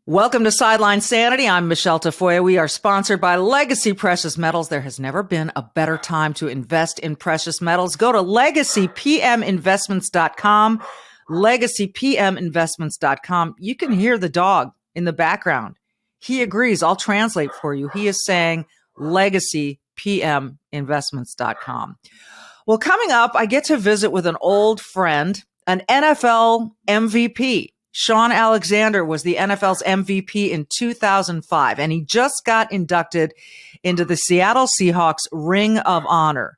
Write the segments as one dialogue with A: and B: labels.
A: Welcome to Sideline Sanity. I'm Michele Tafoya. We are sponsored by Legacy Precious Metals. There has never been a better time to invest in precious metals. Go to legacypminvestments.com, legacypminvestments.com. You can hear the dog in the background. He agrees. I'll translate for you. He is saying legacypminvestments.com. Well, coming up, I get to visit with an old friend, an NFL MVP. Shaun Alexander was the NFL's MVP in 2005, and he just got inducted into the Seattle Seahawks Ring of Honor.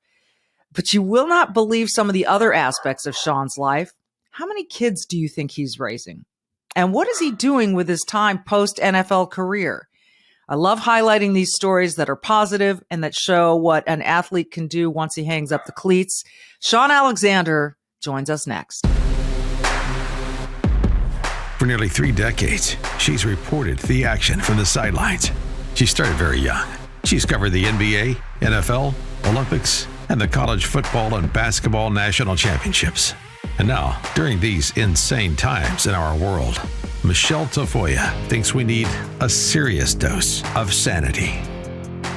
A: But you will not believe some of the other aspects of Shaun's life. How many kids do you think he's raising? And what is he doing with his time post-NFL career? I love highlighting these stories that are positive and that show what an athlete can do once he hangs up the cleats. Shaun Alexander joins us next.
B: For nearly 3 decades, she's reported the action from the sidelines. She started very young. She's covered the NBA, NFL, Olympics, and the college football and basketball national championships. And now, during these insane times in our world, Michele Tafoya thinks we need a serious dose of sanity.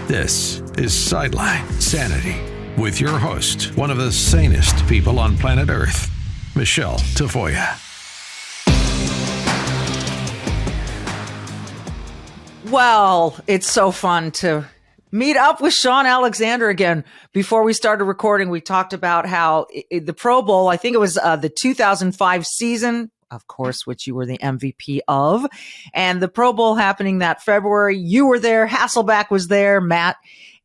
B: This is Sideline Sanity with your host, one of the sanest people on planet Earth, Michele Tafoya.
A: Well, it's so fun to meet up with Shaun Alexander again. Before we started recording, we talked about how the Pro Bowl, I think it was the 2005 season, of course, which you were the MVP of, and the Pro Bowl happening that February. You were there. Hasselbeck was there, Matt,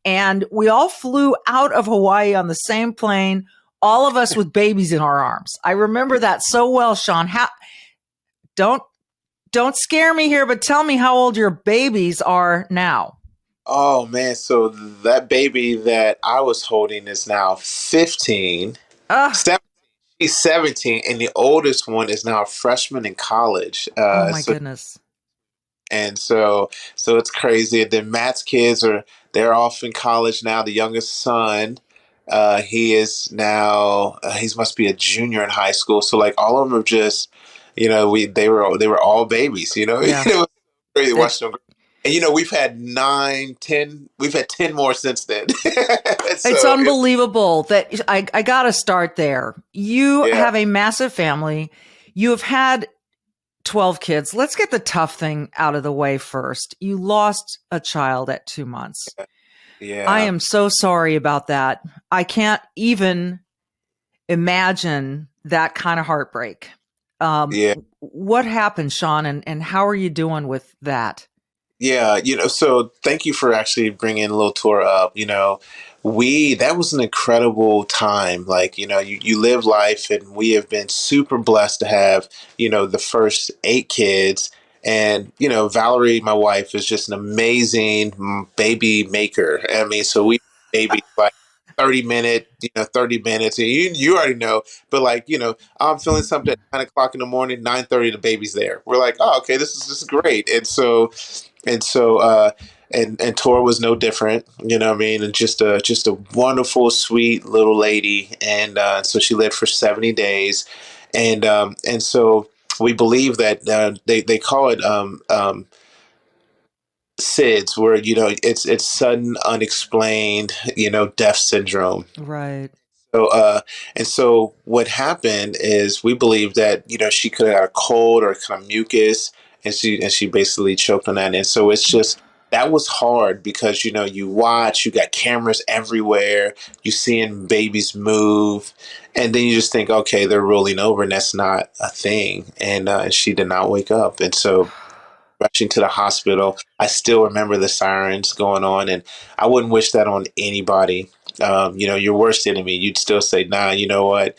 A: and we all flew out of Hawaii on the same plane, all of us with babies in our arms. I remember that so well, Shaun. Don't scare me here, but tell me how old your babies are now.
C: Oh, man. So that baby that I was holding is now 15. 17, she's 17, and the oldest one is now a freshman in college.
A: Oh, my goodness.
C: And so it's crazy. And then Matt's kids they're off in college now. The youngest son, he is now, he must be a junior in high school. So like all of them are just, they were all babies,
A: Yeah.
C: It was crazy watching them. And we've had 10 more since then.
A: It's unbelievable that I got to start there. You have a massive family. You have had 12 kids. Let's get the tough thing out of the way first. You lost a child at 2 months.
C: Yeah.
A: I am so sorry about that. I can't even imagine that kind of heartbreak. What happened, Shaun, and how are you doing with that?
C: Yeah, so thank you for actually bringing a little tour up. That was an incredible time. Like, you live life, and we have been super blessed to have, the first 8 kids. And, Valerie, my wife, is just an amazing baby maker. I mean, so we baby like 30 minutes, and you already know, but like, I'm feeling something at 9 o'clock in the morning, 9:30, the baby's there. We're like, oh, okay, this is just great. And Tora was no different, you know what I mean? And just a wonderful, sweet little lady. And so she lived for 70 days. And so we believe that they call it SIDS, where, it's sudden unexplained, death syndrome.
A: Right.
C: So what happened is we believe that, she could have had a cold or kind of mucus, and she basically choked on that. And so it's just, that was hard because, you got cameras everywhere, you seeing babies move, and then you just think, okay, they're rolling over, and that's not a thing. And she did not wake up. And so rushing to the hospital, I still remember the sirens going on, and I wouldn't wish that on anybody. Your worst enemy, you'd still say, nah, you know what?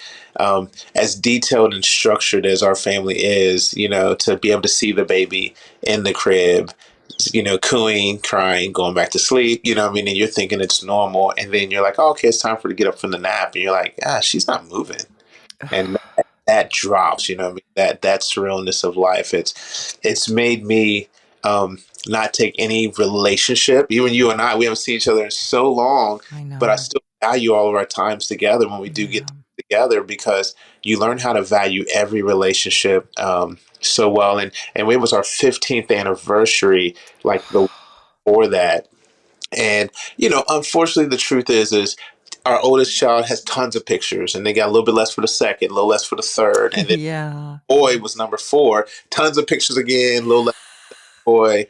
C: As detailed and structured as our family is, to be able to see the baby in the crib, cooing, crying, going back to sleep, and you're thinking it's normal. And then you're like, oh, okay, it's time for her to get up from the nap. And you're like, she's not moving. And that drops, that surrealness of life. It's made me not take any relationship. Even you and I, we haven't seen each other in so long,
A: I know.
C: but I still value all of our times together when we do get together because you learn how to value every relationship so well. And it was our 15th anniversary, like the before that. And, unfortunately, the truth is our oldest child has tons of pictures and they got a little bit less for the second, a little less for the third. And then
A: Yeah.
C: boy was number four, tons of pictures again, a little less boy.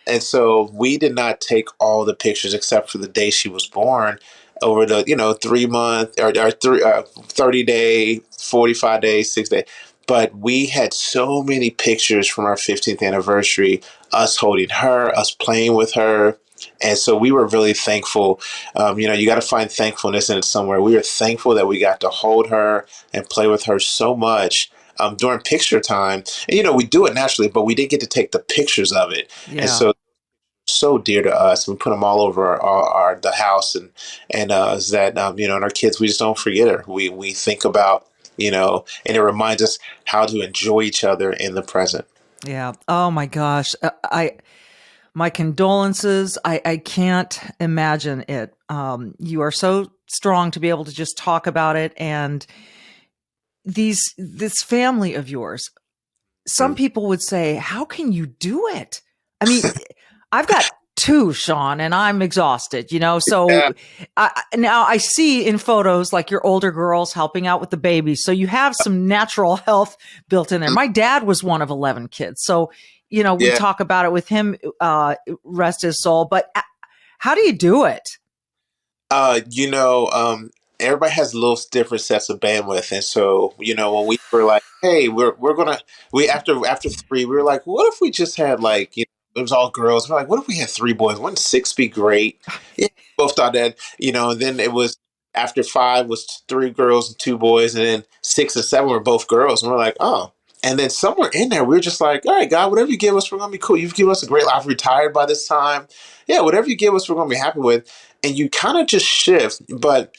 C: And so we did not take all the pictures except for the day she was born over the, 3 month or 30 day, 45 days, 6 day. But we had so many pictures from our 15th anniversary, us holding her, us playing with her. And so we were really thankful. You got to find thankfulness in it somewhere. We were thankful that we got to hold her and play with her so much during picture time. And, we do it naturally, but we didn't get to take the pictures of it. And
A: Yeah.
C: so dear to us. We put them all over the house, and is that and our kids, we just don't forget her. We think about, and it reminds us how to enjoy each other in the present.
A: Yeah. Oh my gosh. My condolences. I can't imagine it. You are so strong to be able to just talk about it. And this family of yours, some
C: Mm.
A: people would say, how can you do it? I mean, I've got two, Shaun, and I'm exhausted,
C: Yeah,
A: so now I see in photos like your older girls helping out with the babies. So you have some natural health built in there. My dad was one of 11 kids. So, we
C: yeah.
A: talk about it with him, rest his soul, but how do you do it?
C: Uh, you know, um, Everybody has little different sets of bandwidth, and so when we were like, "Hey, we're gonna," we after three, we were like, "What if we just had like, it was all girls?" We're like, "What if we had three boys? Wouldn't six be great?" Yeah, both thought that, And then it was after five was three girls and two boys, and then six and seven were both girls, and we're like, "Oh." And then somewhere in there, we were just like, "All right, God, whatever you give us, we're gonna be cool. You've given us a great life. I've retired by this time. Yeah, whatever you give us, we're gonna be happy with." And you kind of just shift. But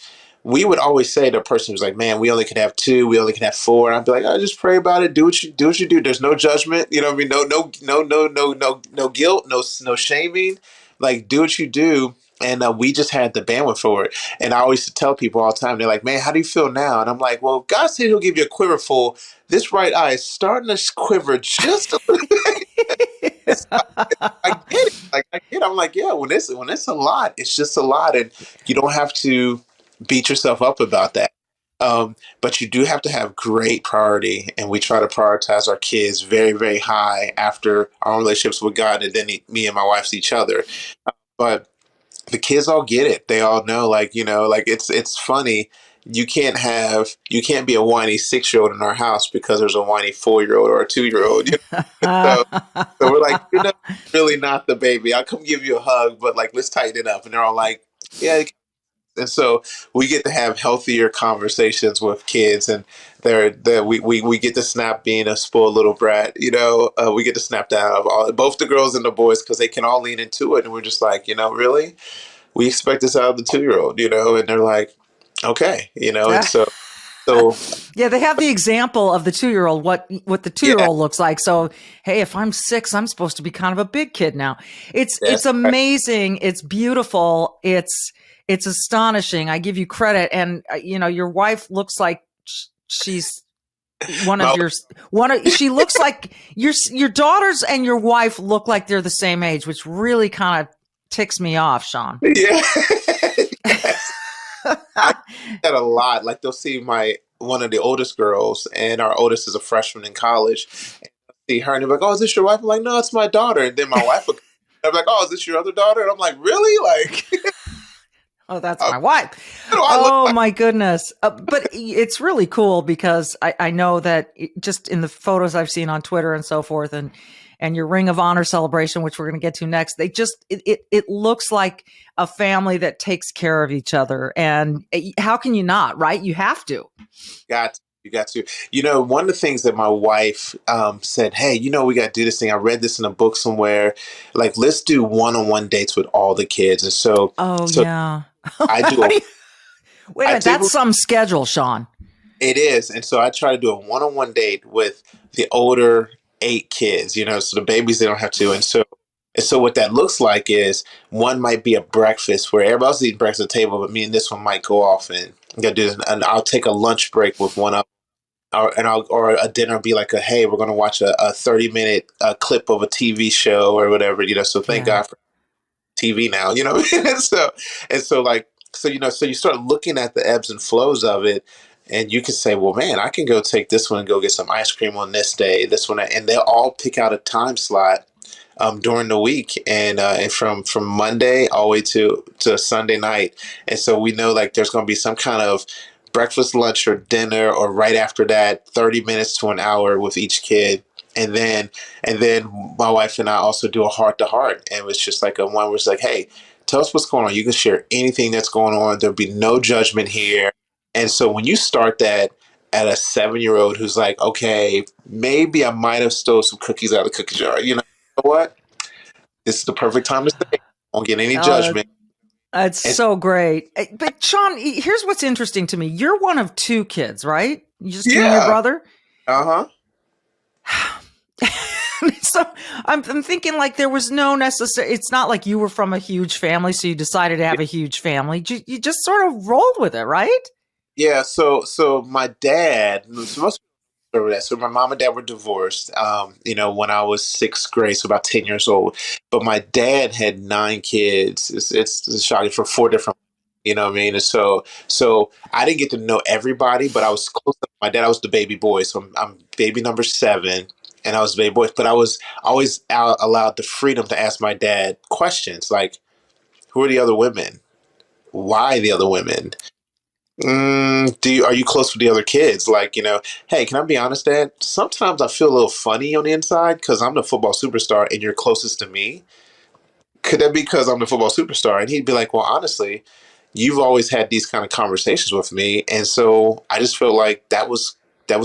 C: we would always say to a person who's like, "Man, we only can have two, we only can have four." And I'd be like, "Oh, just pray about it. Do what you do. There's no judgment. You know what I mean? No guilt, no shaming. Like, do what you do." And we just had the bandwidth for it. And I always tell people all the time, they're like, "Man, how do you feel now?" And I'm like, "Well, God said He'll give you a quiver full. This right eye is starting to quiver just a little bit." I get it. Like I get it. I'm like, yeah, when it's a lot, it's just a lot, and you don't have to beat yourself up about that. But you do have to have great priority, and we try to prioritize our kids very, very high after our relationships with God, and then me and my wife's each other. But the kids all get it. They all know, like like it's funny. You can't be a whiny 6-year-old in our house because there's a whiny 4-year-old or a 2-year-old. So so we're like, really not the baby. I'll come give you a hug, but like, let's tighten it up. And they're all like, yeah. And so we get to have healthier conversations with kids, and we get to snap being a spoiled little brat. We get to snap that out of both the girls and the boys because they can all lean into it, and we're just like, really, we expect this out of the 2-year-old, and they're like, okay, and so
A: Yeah, they have the example of the 2-year-old, what the
C: yeah,
A: 2-year-old looks like. So, hey, if I'm 6, I'm supposed to be kind of a big kid now. It's
C: that's right.
A: amazing. It's beautiful. It's astonishing. I give you credit. And your wife looks like she's one of
C: My-
A: your she looks like your daughters and your wife look like they're the same age, which really kind of ticks me off, Shaun.
C: yeah. Yes. I get that a lot. Like they'll see my one of the oldest girls, and our oldest is a freshman in college. And they'll see her, and they're like, "Oh, is this your wife?" I'm like, "No, it's my daughter." And then my wife will, I'm like, "Oh, is this your other daughter?" And I'm like, "Really? Like,
A: Oh, that's
C: uh,
A: my wife.
C: what do I look
A: Oh
C: like?"
A: my goodness. But it's really cool because I know that just in the photos I've seen on Twitter and so forth, and your Ring of Honor celebration, which we're going to get to next, it looks like a family that takes care of each other. And how can you not, right? You have to.
C: You got to. One of the things that my wife said, "Hey, we got to do this thing. I read this in a book somewhere. Like, let's do one-on-one dates with all the kids." And so,
A: Oh
C: so
A: yeah.
C: I do.
A: Wait a
C: I
A: minute, that's
C: typically
A: some schedule, Shaun.
C: It is. And so I try to do a one-on-one date with the older 8 kids, so the babies, they don't have to. And so what that looks like is one might be a breakfast where everybody else eating breakfast at the table, but me and this one might go off I gotta do this, and I'll take a lunch break with one of, or a dinner be like hey, we're gonna watch a 30-minute clip of a TV show or whatever, So thank
A: Yeah.
C: God for TV now, and so like so you start looking at the ebbs and flows of it, and you can say, well, man, I can go take this one and go get some ice cream on this day, this one, and they'll all pick out a time slot during the week, and from Monday all the way to Sunday night, and so we know like there's going to be some kind of breakfast, lunch, or dinner, or right after that, 30 minutes to an hour with each kid, and then my wife and I also do a heart to heart, and it was just like a one where it's like, hey, tell us what's going on. You can share anything that's going on. There'll be no judgment here, and so when you start that at a 7-year-old who's like, okay, maybe I might have stole some cookies out of the cookie jar, what? This is the perfect time to say. Don't get any
A: Uh,
C: judgment.
A: That's
C: And
A: so great. But Shaun, here's what's interesting to me. You're one of two kids, right? You just you and your
C: yeah,
A: brother?
C: uh huh,
A: So I'm thinking like there was no necessary, it's not like you were from a huge family, so you decided to have a huge family. You just sort of rolled with it, right?
C: yeah. So my dad, so most people remember that. So my mom and dad were divorced. When I was sixth grade, so about 10 years old. But my dad had 9 kids. It's shocking for 4 different. You know what I mean? And so I didn't get to know everybody, but I was close to my dad. I was the baby boy, so I'm baby number 7, and I was the baby boy. But I was always allowed the freedom to ask my dad questions like, "Who are the other women? Why the other women? Are you close with the other kids? Like, hey, can I be honest, Dad? Sometimes I feel a little funny on the inside because I'm the football superstar and you're closest to me. Could that be because I'm the football superstar?" And he'd be like, well, honestly, you've always had these kind of conversations with me, and so I just felt like that was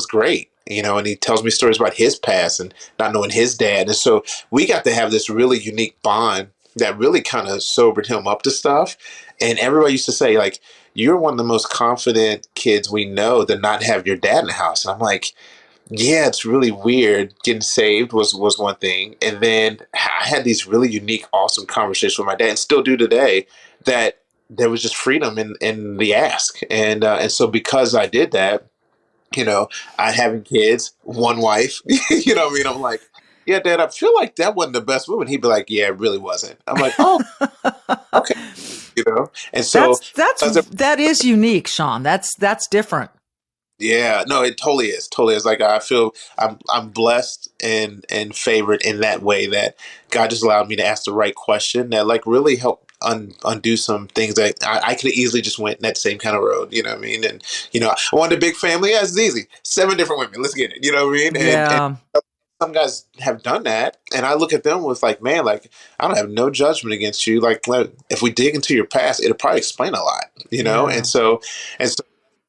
C: great, And he tells me stories about his past and not knowing his dad, and so we got to have this really unique bond that really kind of sobered him up to stuff. And everybody used to say like, "You're one of the most confident kids we know to not have your dad in the house." And I'm like, yeah, it's really weird. Getting saved was one thing, and then I had these really unique, awesome conversations with my dad, and still do today. That there was just freedom in the ask, and so because I did that, you know, I having kids, one wife, you know what I mean. I'm like, yeah, Dad, I feel like that wasn't the best woman. He'd be like, yeah, it really wasn't. I'm like, oh, okay, and so.
A: That is unique, Shaun. That's different.
C: Yeah, no, it totally is. Totally is. Like I feel I'm blessed and favored in that way that God just allowed me to ask the right question that like really helped undo some things that I could have easily just went in that same kind of road. You know what I mean? And I wanted a big family. Yeah, it's easy. 7 different women. Let's get it. You know what I mean? And
A: Yeah.
C: some guys have done that, and I look at them with like, man, like I don't have no judgment against you. Like if we dig into your past, it'll probably explain a lot.
A: Yeah.
C: And so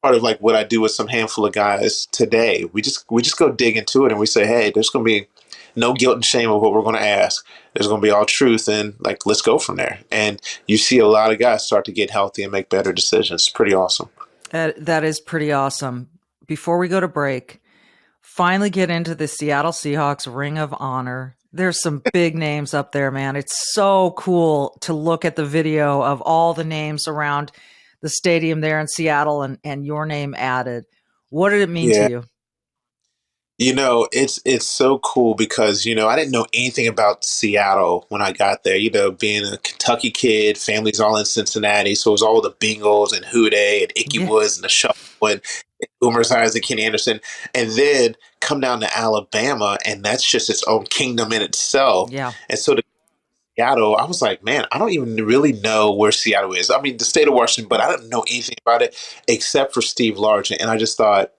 C: part of like what I do with some handful of guys today. We just go dig into it and we say, hey, there's going to be no guilt and shame of what we're going to ask. There's going to be all truth, and like let's go from there. And you see a lot of guys start to get healthy and make better decisions. It's pretty awesome.
A: That is pretty awesome. Before we go to break, finally get into the Seattle Seahawks Ring of Honor. There's some big names up there, man. It's so cool to look at the video of all the names around the stadium there in Seattle and your name added. What did it mean to
C: Yeah.
A: you?
C: It's so cool because, I didn't know anything about Seattle when I got there. Being a Kentucky kid, family's all in Cincinnati, so it was all the Bengals and Houday and Ickey
A: Yeah.
C: Woods and the Shuffle and Boomer Esiason and Kenny Anderson, and then come down to Alabama, and that's just its own kingdom in itself.
A: Yeah.
C: And so to Seattle, I was like, man, I don't even really know where Seattle is. I mean, the state of Washington, but I don't know anything about it except for Steve Largent, and I just thought,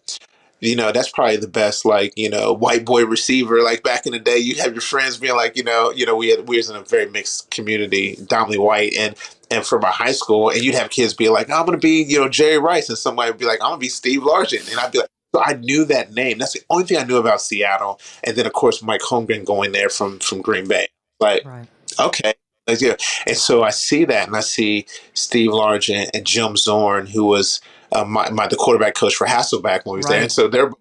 C: that's probably the best, like, white boy receiver. Like back in the day, you have your friends being like, we was in a very mixed community, dominantly white, and from our high school, and you'd have kids be like, I'm gonna be, Jerry Rice, and somebody would be like, I'm gonna be Steve Largent, and I'd be like, so I knew that name. That's the only thing I knew about Seattle, and then of course Mike Holmgren going there from Green Bay, like,
A: Right.
C: okay. Like, yeah. And so I see that, and I see Steve Largent and Jim Zorn, who was the quarterback coach for Hasselback when he was there. And
A: Right.
C: so they're,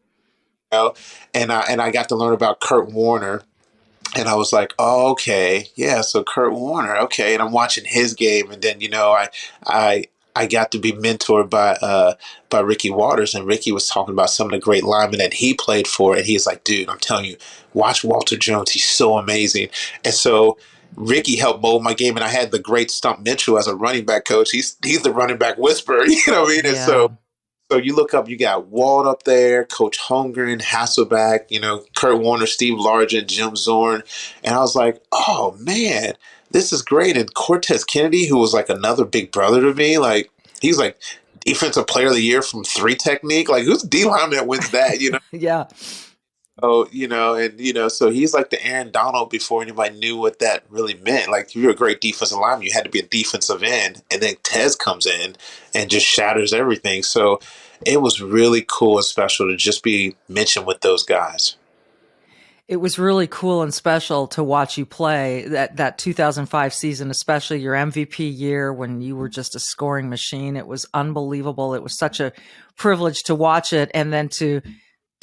C: and I got to learn about Kurt Warner, and I was like, oh, okay, yeah. So Kurt Warner, okay. And I'm watching his game, and then I I got to be mentored by Ricky Waters, and Ricky was talking about some of the great linemen that he played for, and he's like, "Dude, I'm telling you, watch Walter Jones. He's so amazing." And so Ricky helped mold my game, and I had the great Stump Mitchell as a running back coach. He's the running back whisperer, you know what I mean? And
A: Yeah.
C: so you look up, you got Walt up there, Coach Holmgren, Hasselback, Kurt Warner, Steve Largent, Jim Zorn. And I was like, oh, man, this is great. And Cortez Kennedy, who was like another big brother to me, like, he's like defensive player of the year from three technique. Like, who's D lineman that wins that,
A: Yeah.
C: Oh, so he's like the Aaron Donald before anybody knew what that really meant. Like, if you're a great defensive lineman, you had to be a defensive end, and then Tez comes in and just shatters everything. So it was really cool and special to just be mentioned with those guys.
A: It was really cool and special to watch you play that 2005 season, especially your MVP year when you were just a scoring machine. It was unbelievable. It was such a privilege to watch it, and then to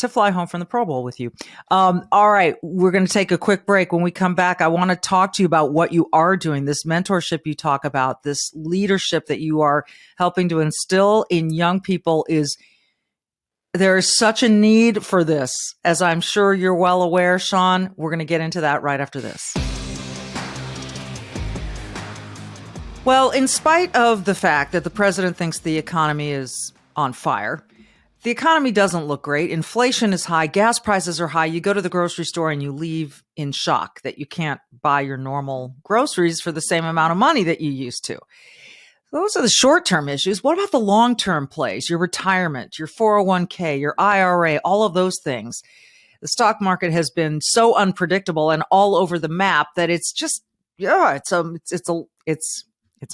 A: fly home from the Pro Bowl with you. All right, we're going to take a quick break. When we come back, I want to talk to you about what you are doing, this mentorship you talk about, this leadership that you are helping to instill in young people. There is such a need for this, as I'm sure you're well aware, Shaun. We're going to get into that right after this. Well, in spite of the fact that the president thinks the economy is on fire, the economy doesn't look great. Inflation is high. Gas prices are high. You go to the grocery store and you leave in shock that you can't buy your normal groceries for the same amount of money that you used to. Those are the short-term issues. What about the long-term plays? Your retirement, your 401k, your IRA, all of those things. The stock market has been so unpredictable and all over the map that it's just, it's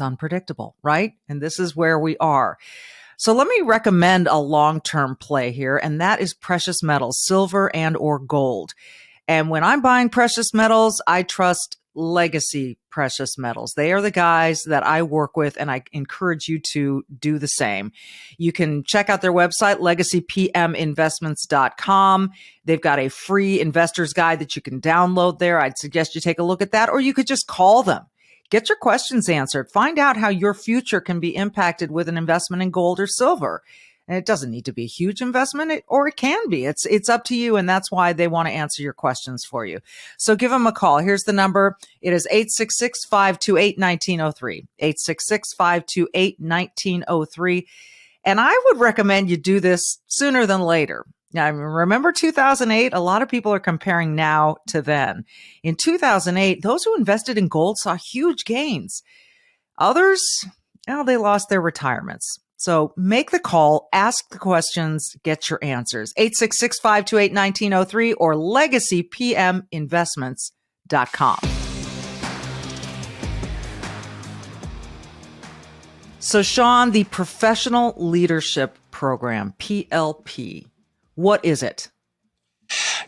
A: unpredictable, right? And this is where we are. So let me recommend a long-term play here, and that is precious metals, silver and or gold. And when I'm buying precious metals, I trust Legacy Precious Metals. They are the guys that I work with, and I encourage you to do the same. You can check out their website, legacypminvestments.com. They've got a free investor's guide that you can download there. I'd suggest you take a look at that, or you could just call them. Get your questions answered. Find out how your future can be impacted with an investment in gold or silver. And it doesn't need to be a huge investment, or it can be. It's up to you, and that's why they want to answer your questions for you. So give them a call. Here's the number. It is 866-528-1903, 866-528-1903. And I would recommend you do this sooner than later. Now, remember 2008? A lot of people are comparing now to then. In 2008, those who invested in gold saw huge gains. Others, they lost their retirements. So make the call, ask the questions, get your answers. 866-528-1903 or legacypminvestments.com. So, Shaun, the Professional Leadership Program, PLP, what is it?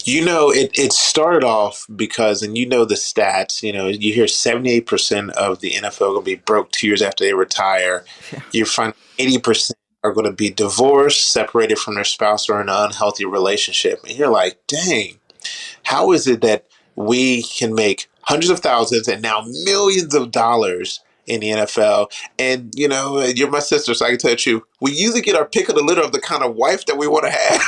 C: It started off because, and the stats, you hear 78% of the NFL going to be broke 2 years after they retire. Yeah. You find 80% are going to be divorced, separated from their spouse, or in an unhealthy relationship. And you're like, dang, how is it that we can make hundreds of thousands and now millions of dollars in the NFL? And, you're my sister, so I can tell you, we usually get our pick of the litter of the kind of wife that we want to have.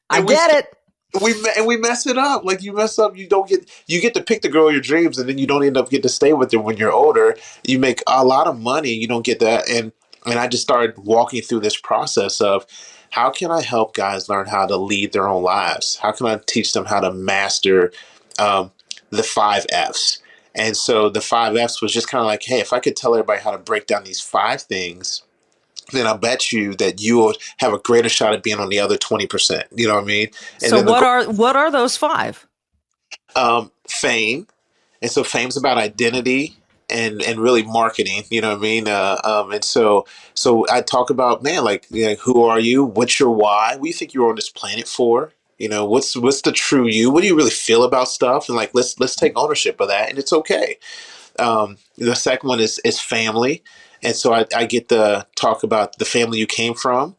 A: I get it.
C: We mess it up. Like, you mess up, you get to pick the girl of your dreams, and then you don't end up getting to stay with her when you're older. You make a lot of money, you don't get that. And I just started walking through this process of, how can I help guys learn how to lead their own lives? How can I teach them how to master the 5 F's? And so the 5 F's was just kind of like, hey, if I could tell everybody how to break down these 5 things, then I bet you that you will have a greater shot at being on the other 20%. You know what I mean? And
A: so what are those 5?
C: Fame. And so fame's about identity and really marketing, you know what I mean? And so I talk about, man, who are you? What's your why? What do you think you're on this planet for? What's the true you? What do you really feel about stuff? And let's take ownership of that. And it's okay. The second one is family. And so I get to talk about the family you came from,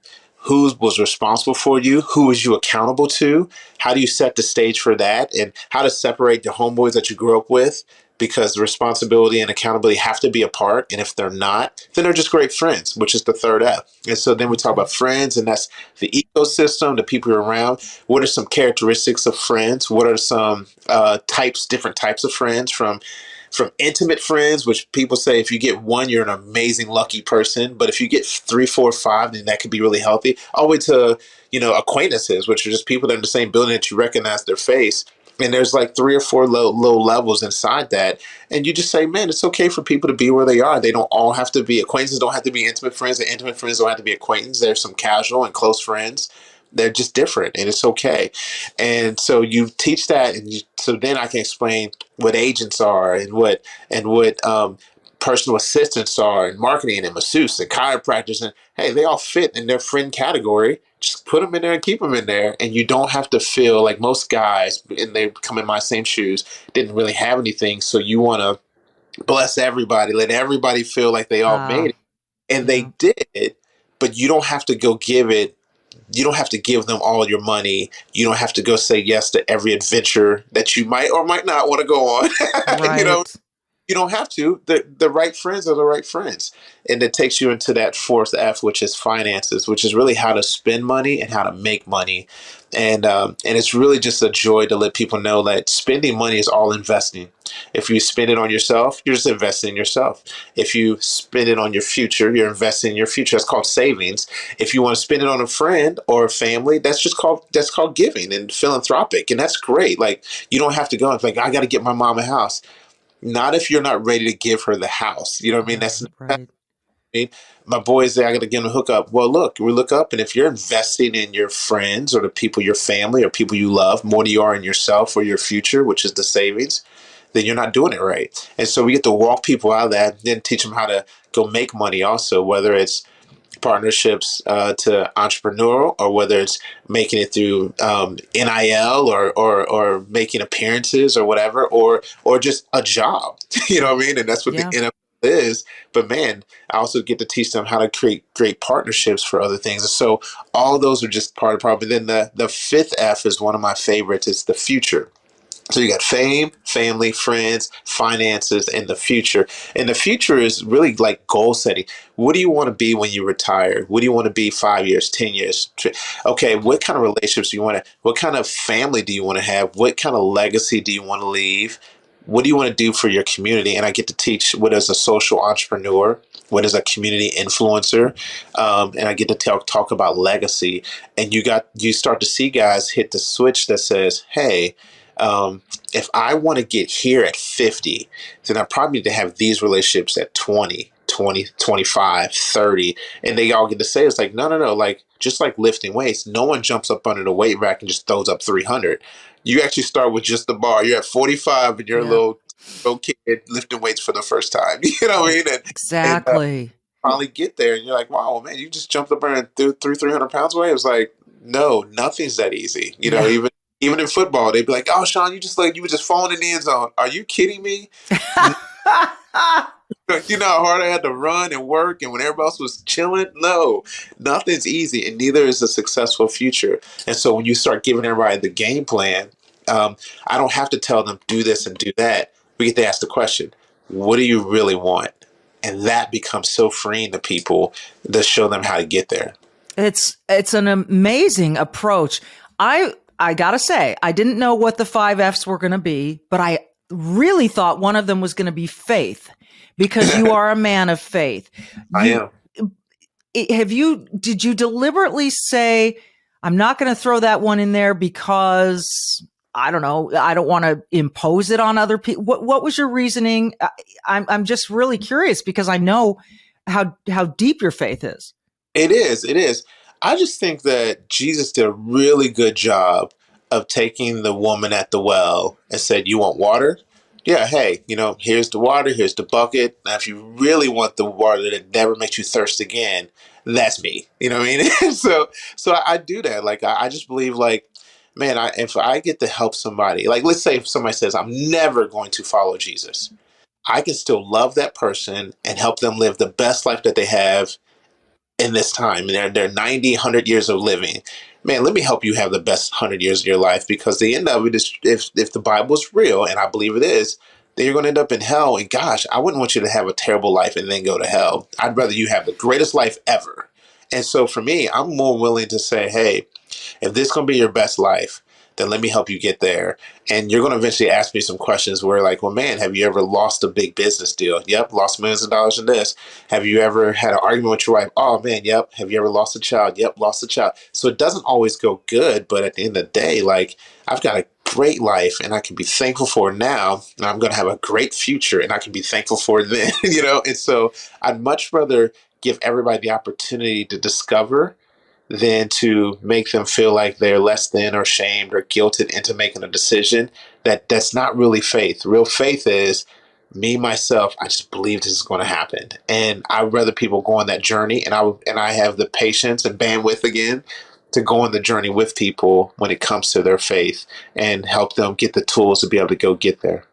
C: who was responsible for you, who was you accountable to, how do you set the stage for that, and how to separate the homeboys that you grew up with, because the responsibility and accountability have to be a part. And if they're not, then they're just great friends, which is the third F. And so then we talk
A: Okay.
C: about friends, and that's the ecosystem, the people you're around. What are some characteristics of friends? What are some different types of friends, from intimate friends, which people say if you get one, you're an amazing, lucky person. But if you get three, four, five, then that could be really healthy. All the way to, acquaintances, which are just people that are in the same building that you recognize their face. And there's like three or four low levels inside that. And you just say, man, it's okay for people to be where they are. They don't all have to be acquaintances, don't have to be intimate friends, and intimate friends don't have to be acquaintances. There's some casual and close friends. They're just different, and it's okay. And so you teach that, so then I can explain what agents are, and what personal assistants are, and marketing, and masseuse and chiropractors, and hey, they all fit in their friend category. Just put them in there and keep them in there, and you don't have to feel like most guys, and they come in my same shoes, didn't really have anything. So you want to bless everybody, let everybody feel like they all made
A: Ah,
C: it, and they
A: yeah.
C: did. But you don't have to go give it. You don't have to give them all your money. You don't have to go say yes to every adventure that you might or might not want to go on. you know,
A: Right.
C: you don't have to. The right friends are the right friends. And it takes you into that fourth F, which is finances, which is really how to spend money and how to make money. And it's really just a joy to let people know that spending money is all investing. If you spend it on yourself, you're just investing in yourself. If you spend it on your future, you're investing in your future. That's called savings. If you want to spend it on a friend or a family, that's called giving and philanthropic. And that's great. Like, you don't have to go and think, I got to get my mom a house. Not if you're not ready to give her the house. You know what I mean?
A: Yeah.
C: That's not what
A: Right.
C: I mean. My boys say I got to give them a hookup. Well, look, we look up, and if you're investing in your friends or the people, your family or people you love, more than you are in yourself or your future, which is the savings, then you're not doing it right. And so we get to walk people out of that, and then teach them how to go make money also, whether it's partnerships to entrepreneurial, or whether it's making it through NIL, or making appearances or whatever, or just a job. You know what I mean? And that's what the
A: Yeah.
C: NFL is. But man, I also get to teach them how to create great partnerships for other things. And so all those are just part of the problem. And then the fifth F is one of my favorites. It's the future. So you got fame, family, friends, finances, and the future. And the future is really like goal setting. What do you want to be when you retire? What do you want to be 5 years, 10 years? Okay, what kind of relationships do you want to, what kind of family do you want to have? What kind of legacy do you want to leave? What do you want to do for your community? And I get to teach what is a social entrepreneur, what is a community influencer, and I get to talk about legacy. And you start to see guys hit the switch that says, hey, if I want to get here at 50, then I probably need to have these relationships at 20, 25, 30. And they all get to say, it's like, no, no, no. Like, just like lifting weights, no one jumps up under the weight rack and just throws up 300. You actually start with just the bar. You're at 45 and you're a
A: Yeah.
C: little kid lifting weights for the first time. You know what I mean? And
A: Exactly.
C: finally get there and you're like, wow, man, you just jumped up there and threw 300 pounds away. It was like, no, nothing's that easy.
A: Yeah.
C: Even in football, they'd be like, oh, Shaun, you were just falling in the end zone. Are you kidding me? You know how hard I had to run and work, and when everybody else was chilling? No, nothing's easy, and neither is a successful future. And so when you start giving everybody the game plan, I don't have to tell them do this and do that. We get to ask the question, what do you really want? And that becomes so freeing to people to show them how to get there.
A: It's an amazing approach. I gotta say, I didn't know what the five F's were going to be, but I really thought one of them was going to be faith, because you are a man of faith.
C: I
A: You
C: am.
A: did you deliberately say, I'm not going to throw that one in there because I don't know, I don't want to impose it on other people? What was your reasoning? I'm just really curious, because I know how deep your faith is.
C: It is. It is. I just think that Jesus did a really good job of taking the woman at the well and said, you want water? Yeah, hey, here's the water, here's the bucket. Now, if you really want the water that never makes you thirst again, that's me. You know what I mean? So I do that. Like, I just believe, like, man, if I get to help somebody, like, let's say if somebody says, I'm never going to follow Jesus, I can still love that person and help them live the best life that they have in this time, and they're 90, 100 years of living. Man, let me help you have the best 100 years of your life, because the end of it is, if the Bible's real, and I believe it is, then you're going to end up in hell. And gosh, I wouldn't want you to have a terrible life and then go to hell. I'd rather you have the greatest life ever. And so for me, I'm more willing to say, hey, if this is going to be your best life, then let me help you get there. And you're going to eventually ask me some questions where, like, well, man, have you ever lost a big business deal? Yep, lost millions of dollars in this. Have you ever had an argument with your wife? Oh, man, yep. Have you ever lost a child? Yep, lost a child. So it doesn't always go good, but at the end of the day, like, I've got a great life and I can be thankful for it now, and I'm going to have a great future and I can be thankful for it then, you know? And so I'd much rather give everybody the opportunity to discover than to make them feel like they're less than or shamed or guilted into making a decision that's not really faith. Real faith is me, myself, I just believe this is going to happen. And I'd rather people go on that journey, and I have the patience and bandwidth again to go on the journey with people when it comes to their faith and help them get the tools to be able to go get there.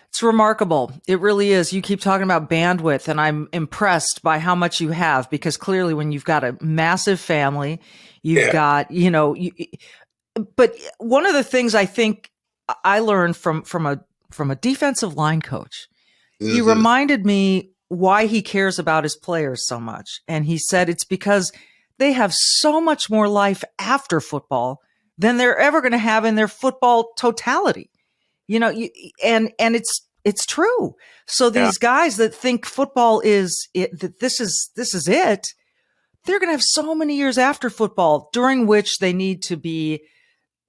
A: It's remarkable. It really is. You keep talking about bandwidth, and I'm impressed by how much you have, because clearly when you've got a massive family, you've got, but one of the things I think I learned from a defensive line coach, he reminded me why he cares about his players so much. And he said it's because they have so much more life after football than they're ever going to have in their football totality. And it's true. So these guys that think football is it, that this is it, they're going to have so many years after football during which they need to be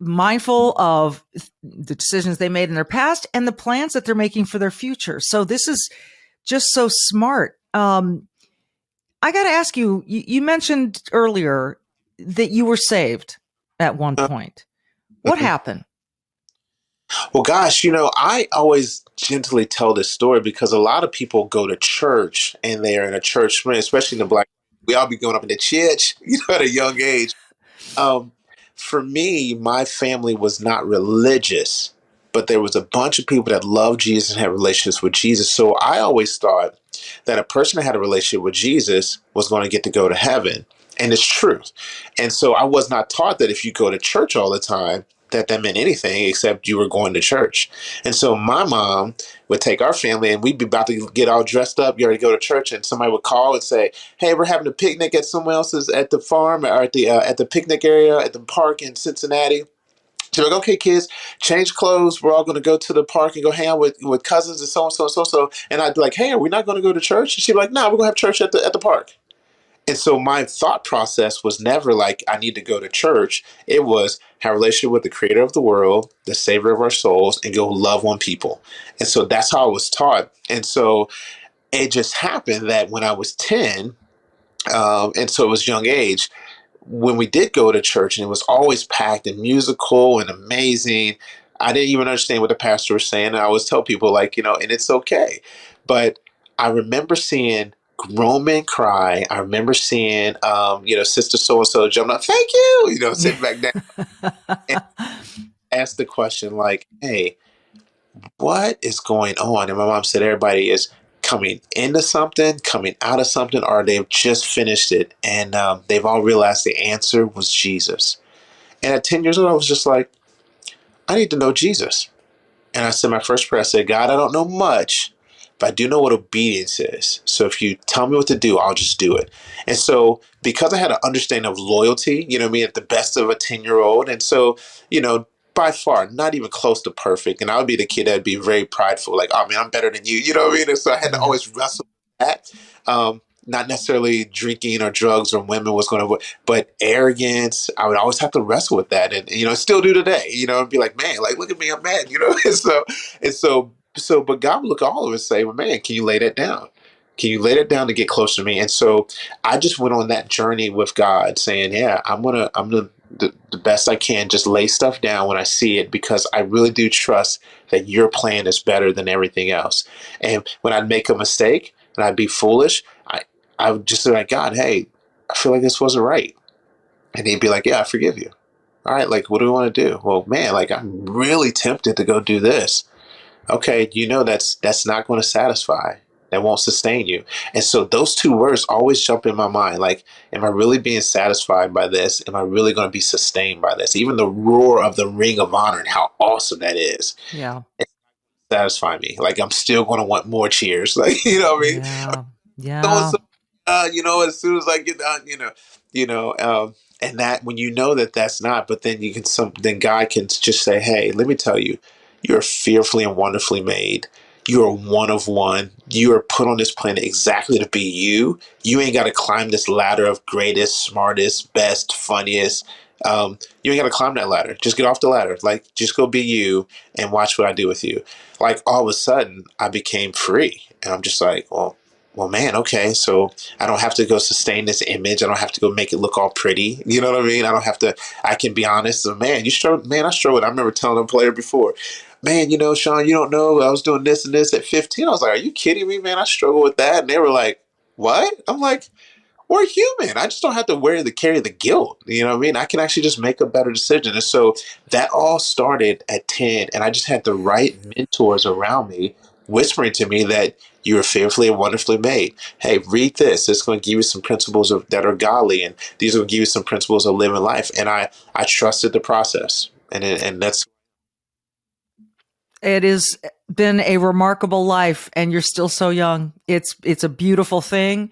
A: mindful of the decisions they made in their past and the plans that they're making for their future. So this is just so smart. I got to ask you, you mentioned earlier that you were saved at one point. What happened?
C: Well, gosh, I always gently tell this story because a lot of people go to church and they are in a church, especially in the Black. We all be going up in the church, at a young age. Um, for me, my family was not religious, but there was a bunch of people that loved Jesus and had relationships with Jesus. So I always thought that a person that had a relationship with Jesus was going to get to go to heaven. And it's true. And so I was not taught that if you go to church all the time, that meant anything except you were going to church. And so my mom would take our family and we'd be about to get all dressed up, you ready to go to church, and somebody would call and say, hey, we're having a picnic at someone else's, at the farm, or at the picnic area at the park in Cincinnati. She's like, okay, kids, change clothes. We're all going to go to the park and go hang out with cousins and so-and-so and so-and-so. And I'd be like, hey, are we not going to go to church? And she'd be like, no, we're going to have church at the park. And so my thought process was never like, I need to go to church. It was have a relationship with the creator of the world, the savior of our souls, and go love on people. And so that's how I was taught. And so it just happened that when I was 10, and so it was young age, when we did go to church, and it was always packed and musical and amazing, I didn't even understand what the pastor was saying. And I always tell people, like, and it's okay. But I remember seeing grown men cry. I remember seeing, sister so-and-so jumping up, thank you, sitting back down and ask the question like, hey, what is going on? And my mom said, everybody is coming into something, coming out of something, or they've just finished it. And they've all realized the answer was Jesus. And at 10 years old, I was just like, I need to know Jesus. And I said my first prayer, I said, God, I don't know much, but I do know what obedience is. So if you tell me what to do, I'll just do it. And so because I had an understanding of loyalty, at the best of a 10-year-old. And so, by far, not even close to perfect. And I would be the kid that'd be very prideful, like, oh man, I'm better than you. You know what I mean? And so I had to always wrestle with that. Not necessarily drinking or drugs or women was going to, but arrogance. I would always have to wrestle with that, and still do today. And be like, man, like look at me, I'm mad. But God would look at all of us and say, well, man, can you lay that down? Can you lay that down to get closer to me? And so I just went on that journey with God, saying, yeah, I'm gonna the best I can just lay stuff down when I see it, because I really do trust that your plan is better than everything else. And when I'd make a mistake and I'd be foolish, I would just say, like, God, hey, I feel like this wasn't right. And he'd be like, yeah, I forgive you. All right, like, what do we want to do? Well, man, like, I'm really tempted to go do this. Okay, that's not going to satisfy. that won't sustain you. And so those two words always jump in my mind. Like, am I really being satisfied by this? Am I really going to be sustained by this? Even the roar of the Ring of Honor and how awesome that is,
A: Yeah.
C: it satisfies me. Like, I'm still going to want more cheers. Like, you know what I mean?
A: Yeah.
C: Going
A: Yeah.
C: so, as soon as I get done, you know, and that when you know that that's not, but then then God can just say, hey, let me tell you, you're fearfully and wonderfully made. You are one of one. You are put on this planet exactly to be you. You ain't got to climb this ladder of greatest, smartest, best, funniest. You ain't got to climb that ladder. Just get off the ladder. Like, just go be you and watch what I do with you. Like, all of a sudden, I became free. And I'm just like, well, man, okay, so I don't have to go sustain this image. I don't have to go make it look all pretty. You know what I mean? I don't have to. I can be honest. So, man, I struggled. I remember telling a player before, man, Shaun, you don't know. I was doing this and this at 15. I was like, are you kidding me, man? I struggle with that. And they were like, what? I'm like, we're human. I just don't have to carry the guilt. You know what I mean? I can actually just make a better decision. And so that all started at 10, and I just had the right mentors around me whispering to me that you are fearfully and wonderfully made. Hey, read this. It's going to give you some principles that are godly, and these will give you some principles of living life. And I trusted the process, and that's.
A: It has been a remarkable life, and you're still so young. It's a beautiful thing.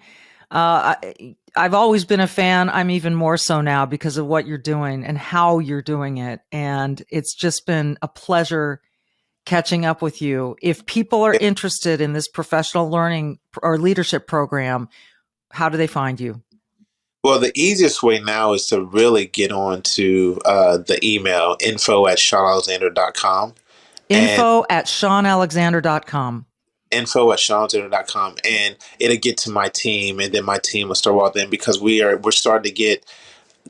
A: I've always been a fan. I'm even more so now because of what you're doing and how you're doing it. And it's just been a pleasure catching up with you. If people are interested in this professional learning or leadership program, how do they find you?
C: Well, the easiest way now is to really get on to the email info@ShaunAlexander.com. And
A: info@ShaunAlexander.com.
C: info@ShaunAlexander.com, and it'll get to my team, and then my team will start walking in, because we're starting to get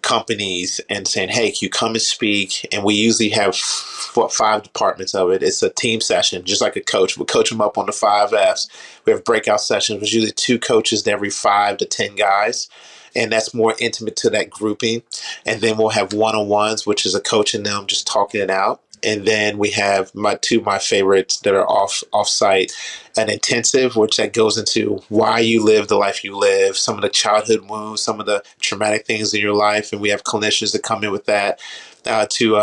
C: companies and saying, hey, can you come and speak? And we usually have 5 departments of it. It's a team session, just like a coach. We coach them up on the 5 Fs. We have breakout sessions. There's usually 2 coaches to every 5 to 10 guys. And that's more intimate to that grouping. And then we'll have one-on-ones, which is a coach and them just talking it out. And then we have my favorites that are off-site, an intensive, which that goes into why you live the life you live, some of the childhood wounds, some of the traumatic things in your life, and we have clinicians that come in with that to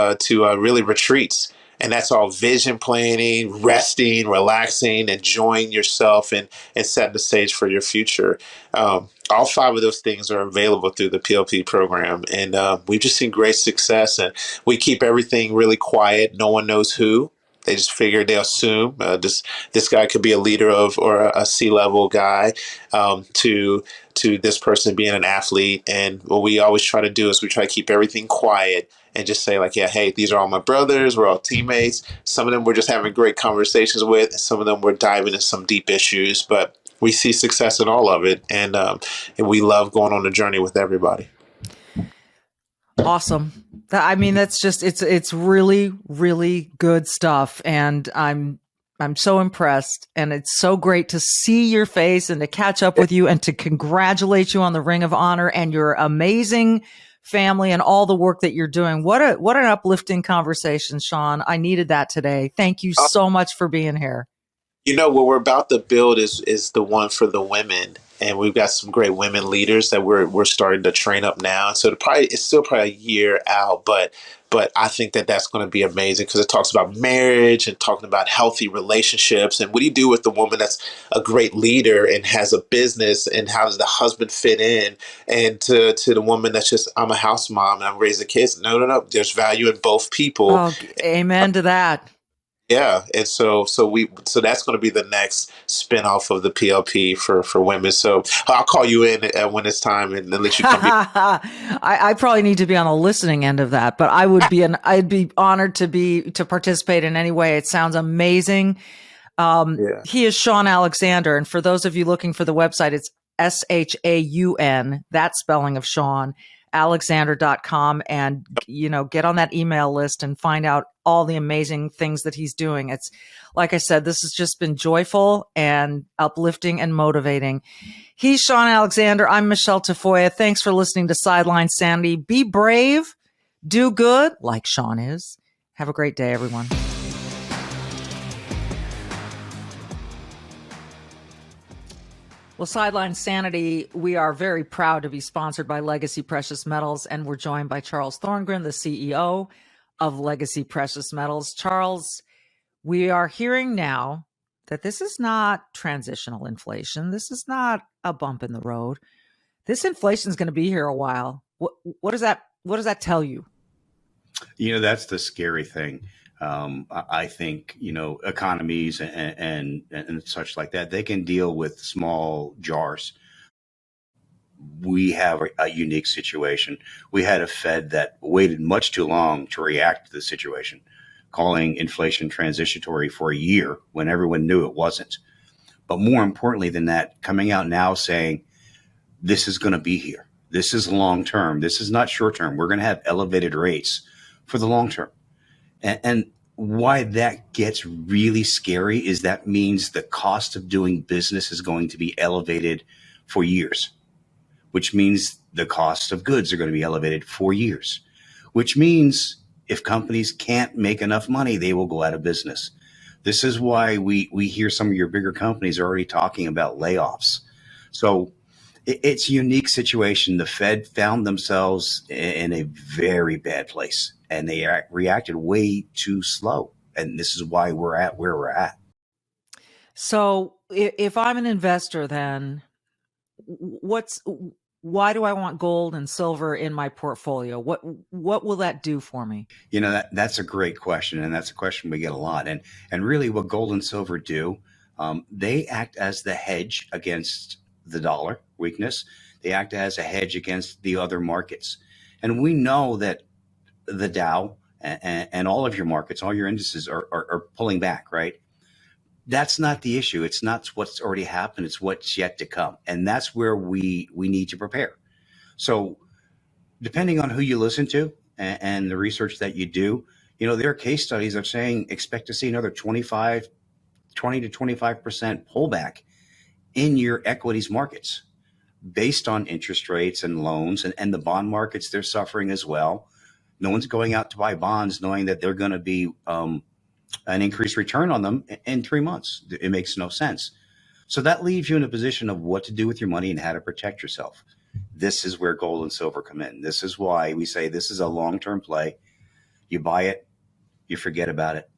C: really retreats. And that's all vision planning, resting, relaxing, enjoying yourself, and setting the stage for your future. All 5 of those things are available through the PLP program. And we've just seen great success. And we keep everything really quiet. No one knows who. They just figure, they assume this guy could be a leader or a C-level guy, to this person being an athlete. And what we always try to do is we try to keep everything quiet and just say, like, yeah, hey, these are all my brothers. We're all teammates. Some of them we're just having great conversations with. Some of them we're diving into some deep issues. But we see success in all of it. And we love going on the journey with everybody.
A: Awesome. I mean, that's just, it's really, really good stuff. And I'm so impressed, and it's so great to see your face and to catch up with you and to congratulate you on the Ring of Honor and your amazing family and all the work that you're doing. What an uplifting conversation, Shaun. I needed that today. Thank you so much for being here.
C: What we're about to build is the one for the women, and we've got some great women leaders that we're starting to train up now. So it's still probably a year out, but I think that that's going to be amazing, because it talks about marriage and talking about healthy relationships, and what do you do with the woman that's a great leader and has a business, and how does the husband fit in, and to the woman that's just, I'm a house mom and I'm raising kids. No. There's value in both people.
A: Oh, amen to that.
C: Yeah, and so that's going to be the next spinoff of the PLP for women. So I'll call you in when it's time and let you come.
A: I probably need to be on the listening end of that, but I'd be honored to participate in any way. It sounds amazing.
C: Yeah.
A: He is Shaun Alexander, and for those of you looking for the website, it's SHAUN, that spelling of Shaun, Alexander.com, and get on that email list and find out all the amazing things that he's doing. It's like I said, this has just been joyful and uplifting and motivating. He's Shaun Alexander. I'm Michele Tafoya. Thanks for listening to Sideline Sanity. Be brave, do good, like Shaun is. Have a great day, everyone. Well, Sideline Sanity, we are very proud to be sponsored by Legacy Precious Metals, and we're joined by Charles Thorngren, the CEO of Legacy Precious Metals. Charles, we are hearing now that this is not transitional inflation. This is not a bump in the road. This inflation is going to be here a while. What does that tell you?
D: That's the scary thing. I think, economies and such like that, they can deal with small jars. We have a unique situation. We had a Fed that waited much too long to react to the situation, calling inflation transitory for a year when everyone knew it wasn't. But more importantly than that, coming out now saying, this is going to be here. This is long term. This is not short term. We're going to have elevated rates for the long term. And why that gets really scary is that means the cost of doing business is going to be elevated for years, which means the cost of goods are going to be elevated for years, which means if companies can't make enough money, they will go out of business. This is why we hear some of your bigger companies are already talking about layoffs. So it's a unique situation. The Fed found themselves in a very bad place, and they reacted way too slow. And this is why we're at where we're at.
A: So if I'm an investor, then why do I want gold and silver in my portfolio? What will that do for me?
D: That's a great question, and that's a question we get a lot. And really, what gold and silver do, they act as the hedge against the dollar weakness. They act as a hedge against the other markets. And we know that the Dow and all of your markets, all your indices are pulling back, right? That's not the issue. It's not what's already happened. It's what's yet to come. And that's where we need to prepare. So depending on who you listen to and the research that you do, there are case studies that are saying expect to see another 20 to 25% pullback in your equities markets based on interest rates and loans, and the bond markets, they're suffering as well. No one's going out to buy bonds knowing that they're going to be an increased return on them in 3 months. It makes no sense. So that leaves you in a position of what to do with your money and how to protect yourself. This is where gold and silver come in. This is why we say this is a long-term play. You buy it, you forget about it,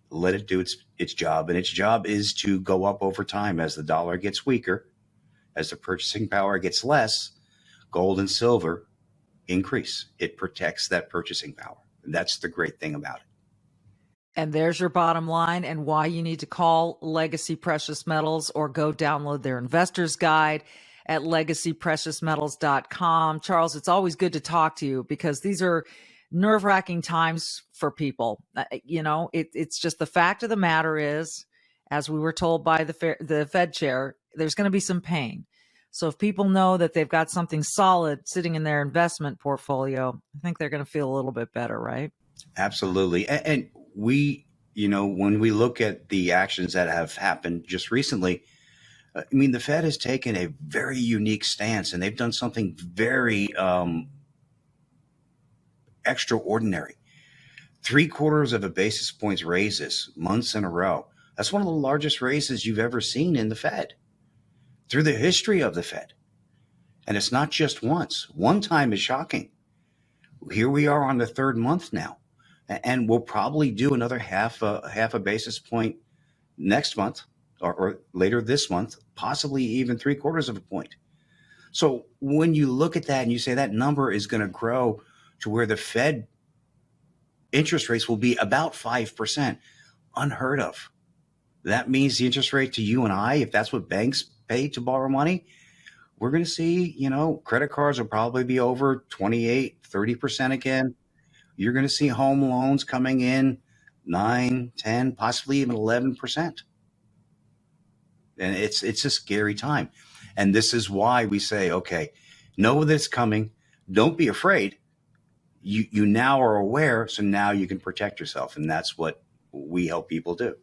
D: let it do its job. And its job is to go up over time as the dollar gets weaker, as the purchasing power gets less. Gold and silver increase. It protects that purchasing power. And that's the great thing about it.
A: And there's your bottom line and why you need to call Legacy Precious Metals or go download their investor's guide at legacypreciousmetals.com. Charles, it's always good to talk to you because these are nerve-wracking times for people. It's just the fact of the matter is, as we were told by the Fed chair, there's going to be some pain. So if people know that they've got something solid sitting in their investment portfolio, I think they're going to feel a little bit better, right?
D: Absolutely. And we, when we look at the actions that have happened just recently, the Fed has taken a very unique stance, and they've done something very extraordinary. 3/4 of a basis points raises months in a row. That's one of the largest raises you've ever seen in the Fed through the history of the Fed. And it's not just once. One time is shocking. Here we are on the third month now, and we'll probably do another half a basis point next month or later this month, possibly even 3/4 of a point. So when you look at that and you say that number is going to grow to where the Fed interest rates will be about 5%, unheard of. That means the interest rate to you and I, if that's what banks pay to borrow money, we're going to see, credit cards will probably be over 28, 30% again. You're going to see home loans coming in 9, 10, possibly even 11%. And it's a scary time. And this is why we say, okay, know that it's coming. Don't be afraid. You now are aware, so now you can protect yourself. And that's what we help people do.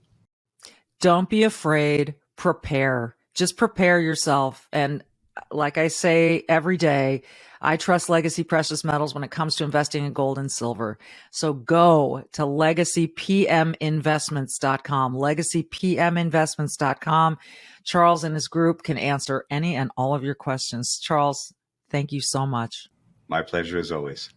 A: Don't be afraid. Prepare. Just prepare yourself. And like I say every day, I trust Legacy Precious Metals when it comes to investing in gold and silver. So go to legacypminvestments.com, legacypminvestments.com. Charles and his group can answer any and all of your questions. Charles, thank you so much.
D: My pleasure as always.